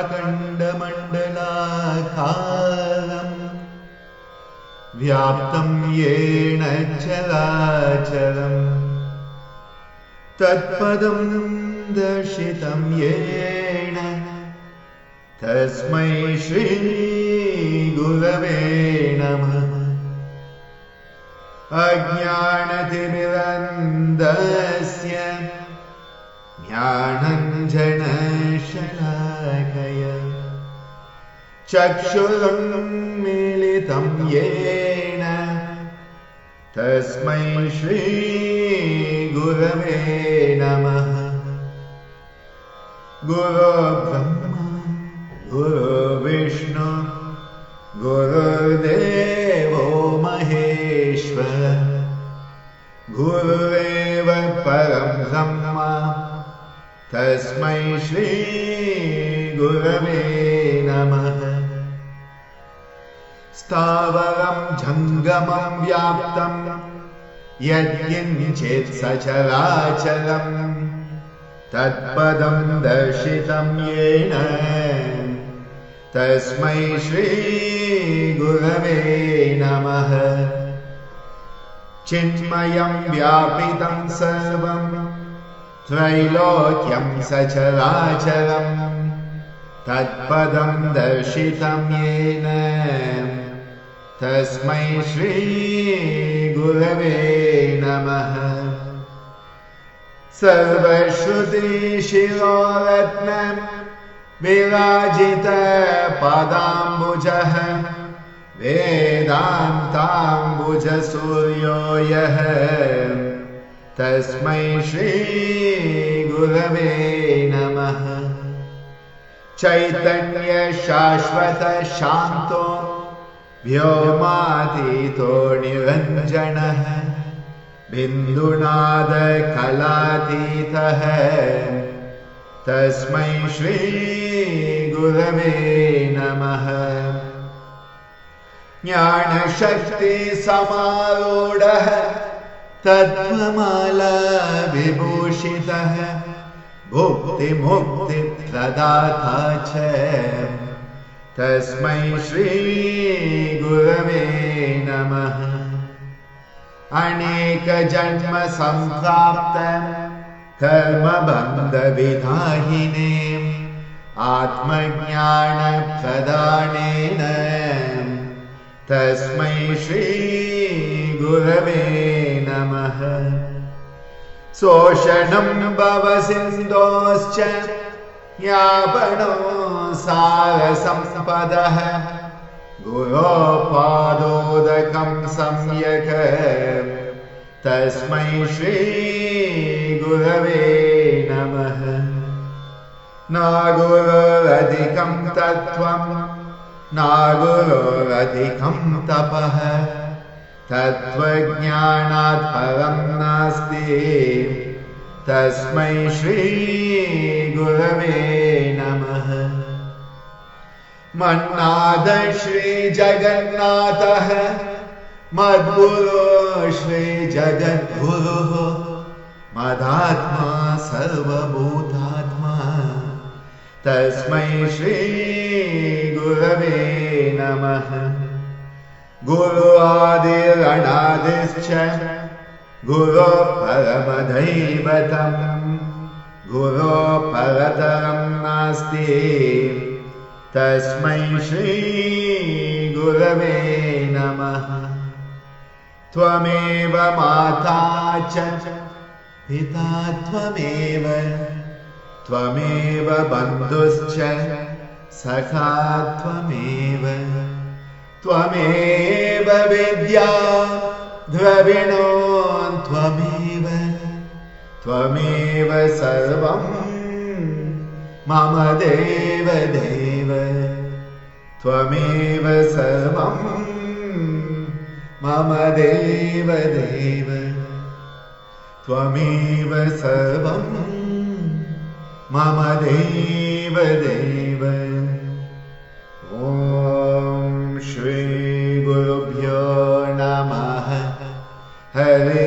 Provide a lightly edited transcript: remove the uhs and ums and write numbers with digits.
अखण्डमण्डलाकारम् व्याप्तं येन चराचरम् तत्पदं दर्शितं येन तस्मै श्री गुरवे नमः। अज्ञानतिमिरन्धस्य ज्ञानाञ्जनशलाकया चक्षुरुन्मीलितं येन तस्मै श्री गुरवे नमः। गुरो ब्रह्मा गुरो विष्णु गुरुर्देवो महेश्वर गुरुरेव परं ब्रह्म तस्मै श्री गुरवे नमः। स्थावरं जङ्गमं व्याप्तं यत्किञ्चित् सचराचरं तत्पदं दर्शितं येन तस्मै श्री गुरवे नमः। चिन्मयं व्यापितं सर्वं त्रैलोक्यं सचराचरं तत्पदं दर्शितं येन तस्मै श्री गुरवे नमः। सर्वश्रुतिशिरोरत्नं विराजितपादाम्बुजः वेदान्ताम्बुजसूर्यो यः तस्मै श्री गुरवे नमः। चैतन्य शाश्वत शान्तो व्योमातीतो निरञ्जनः बिन्दुनाद कलातीतः तस्मै श्री गुरवे नमः। ज्ञानशक्ति समारूढः तत्त्वमाला विभूषितः भुक्तिमुक्तिप्रदाता च तस्मै श्री गुरवे नमः। अनेकजन्म सम्प्राप्त कर्मबन्धविधाहिने आत्मज्ञानप्रदानेन तस्मै श्री गुरवे नमः। शोषणं भवसिन्धोश्च यापनो सारसम्पदः गुरोपादोदकं सम्यक् तस्मै श्री गुरवे नमः। न गुरोरधिकं तत्त्वं न गुरोरधिकं तपः तत्त्वज्ञानात् परं नास्ति तस्मै श्री गुरवे नमः। मन्नाथ श्री जगन्नाथः मद्गुरो श्री जगद्गुरुः मदात्मा सर्वभूतात्मा तस्मै श्री गुरवे नमः। गुरु आदिरणादिश्च गुरो परमदैवतं गुरो परतरं नास्ति तस्मै श्री गुरवे नमः। त्वमेव माता च पिता त्वमेव त्वमेव बन्धुश्च सखा त्वमेव त्वमेव विद्या द्रविणो त्वमेव त्वमेव सर्वं मम देव देव त्वमेव सर्वं मम देव देव त्वमेव सर्वं मम देव देव। ॐ श्री गुरुभ्यो नमः। हरे